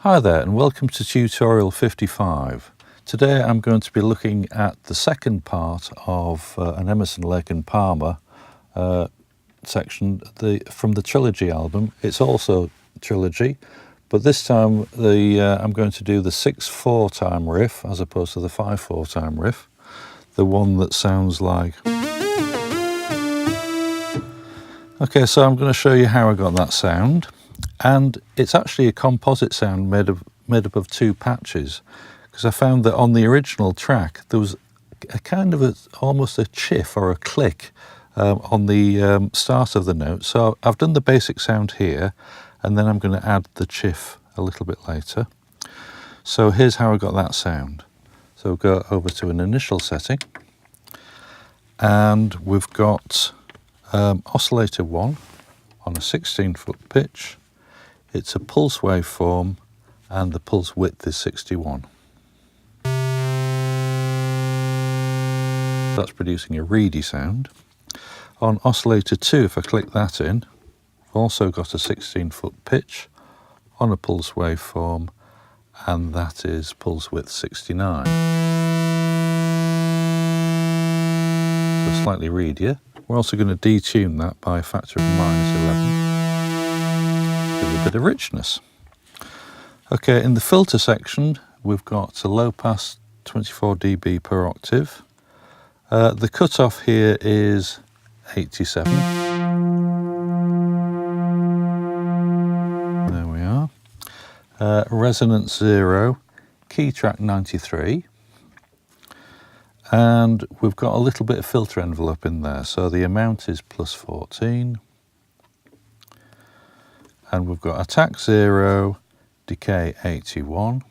Hi there and welcome to tutorial 55. Today I'm going to be looking at the second part of an Emerson, Lake and Palmer section from the Trilogy album. It's also Trilogy, but this time I'm going to do the 6/4 time riff as opposed to the 5/4 time riff, the one that sounds like... Okay, so I'm going to show you how I got that sound. And it's actually a composite sound made up of two patches, because I found that on the original track there was a kind of almost a chiff or a click on the start of the note. So I've done the basic sound here, and then I'm going to add the chiff a little bit later. So here's how I got that sound. So we'll go over to an initial setting, and we've got oscillator 1 on a 16-foot pitch. It's a pulse waveform and the pulse width is 61. That's producing a reedy sound. On oscillator 2, if I click that in, I've also got a 16-foot pitch on a pulse waveform, and that is pulse width 69. So slightly reedier. We're also going to detune that by a factor of -11. Give it a bit of richness. Okay, in the filter section, we've got a low pass 24 dB per octave. The cutoff here is 87. There we are. Resonance 0, key track 93. And we've got a little bit of filter envelope in there, so the amount is +14. And we've got attack 0, decay 81,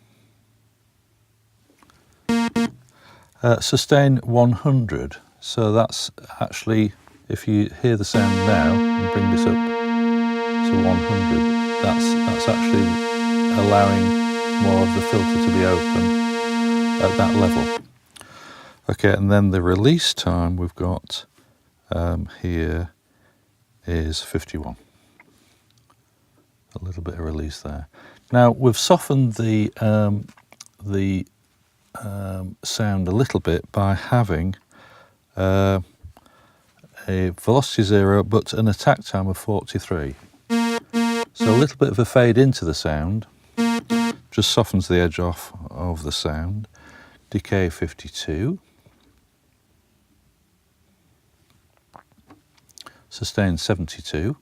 sustain 100. So that's actually, if you hear the sound now and bring this up to 100, that's actually allowing more of the filter to be open at that level. Okay, and then the release time we've got here is 51. A little bit of release there. Now we've softened the sound a little bit by having a velocity 0 but an attack time of 43. So a little bit of a fade into the sound, just softens the edge off of the sound. Decay 52. Sustain 72.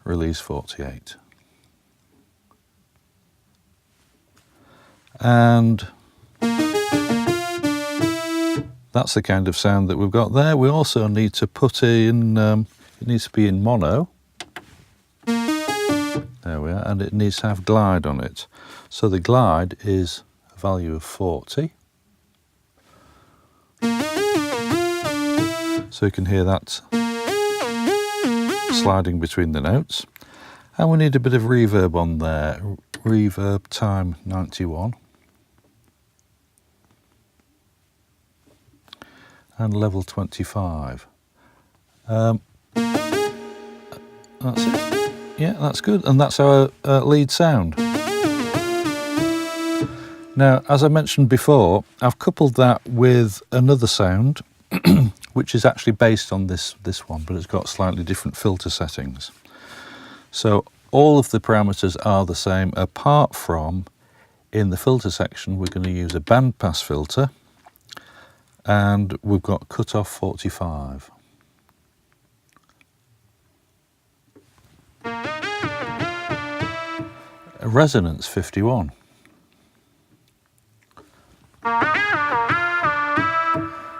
Release 48. And that's the kind of sound that we've got there. We also need to put in, it needs to be in mono. There we are, and it needs to have glide on it. So the glide is a value of 40. So you can hear that sliding between the notes. And we need a bit of reverb on there. Reverb time 91. And level 25. That's it. Yeah, that's good. And that's our lead sound. Now, as I mentioned before, I've coupled that with another sound which is actually based on this one, but it's got slightly different filter settings. So all of the parameters are the same, apart from in the filter section we're going to use a bandpass filter, and we've got cutoff 45. A resonance 51.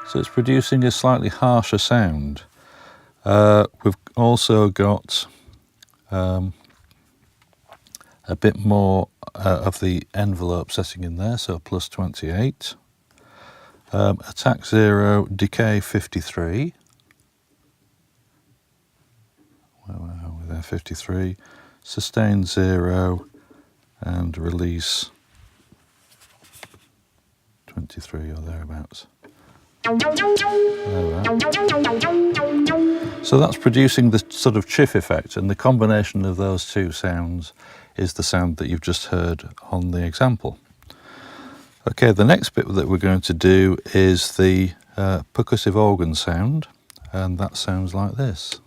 So it's producing a slightly harsher sound. We've also got a bit more of the envelope setting in there, so +28. Attack 0, decay 53. Where are we there? 53. Sustain 0 and release 23 or thereabouts. There we are. So that's producing the sort of chiff effect, and the combination of those two sounds is the sound that you've just heard on the example. Okay, the next bit that we're going to do is the percussive organ sound, and that sounds like this.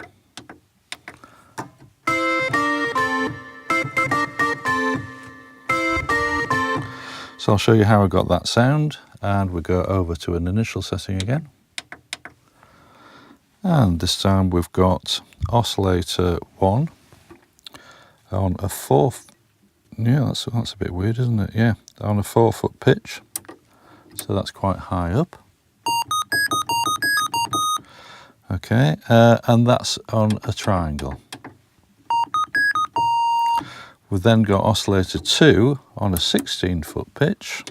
So I'll show you how I got that sound, and we'll go over to an initial setting again. And this time we've got oscillator 1 on a 4, yeah, that's a bit weird, isn't it? Yeah, on a 4-foot pitch, so that's quite high up. Okay, and that's on a triangle. We've then got oscillator 2 on a 16-foot pitch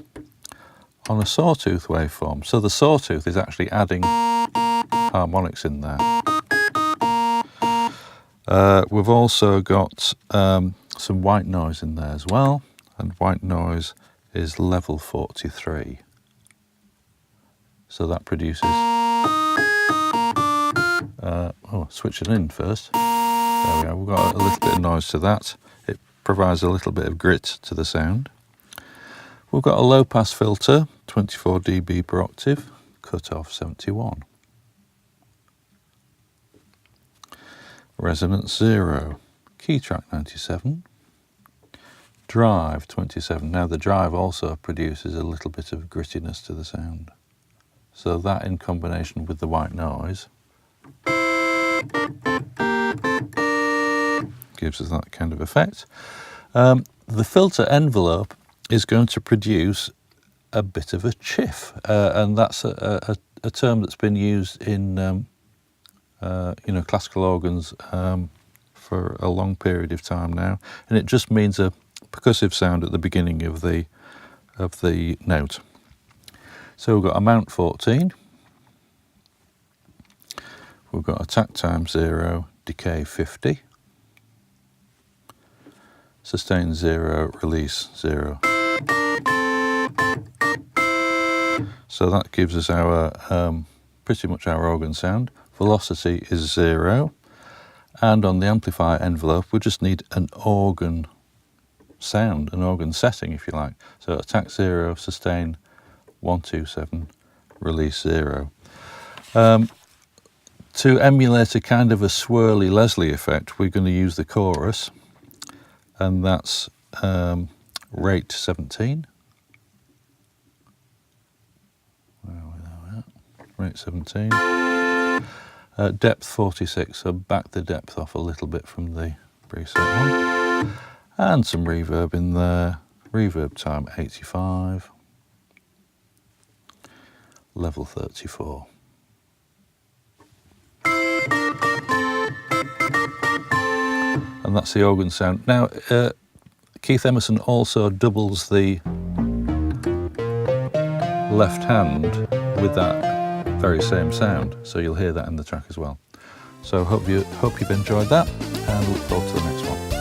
on a sawtooth waveform. So the sawtooth is actually adding harmonics in there. We've also got some white noise in there as well, and white noise is level 43. So that produces, switch it in first. There we go, we've got a little bit of noise to that. It provides a little bit of grit to the sound. We've got a low pass filter, 24 dB per octave, cutoff 71. Resonance 0, key track 97, drive 27. Now the drive also produces a little bit of grittiness to the sound. So that in combination with the white noise gives us that kind of effect. The filter envelope is going to produce a bit of a chiff, and that's a term that's been used in classical organs for a long period of time now, and it just means a percussive sound at the beginning of the note. So we've got a mount 14, we've got attack time 0, decay 50, sustain 0, release 0. So that gives us our pretty much our organ sound. Velocity is 0, and on the amplifier envelope we just need an organ sound, an organ setting if you like. So attack 0, sustain 127, release 0. To emulate a kind of a swirly Leslie effect, we're going to use the chorus, and that's rate 17. Rate 17. Depth 46, so back the depth off a little bit from the preset one. And some reverb in there. Reverb time 85. Level 34. And that's the organ sound. Now, Keith Emerson also doubles the left hand with that very same sound, so you'll hear that in the track as well. So hope you've enjoyed that, and look forward to the next one.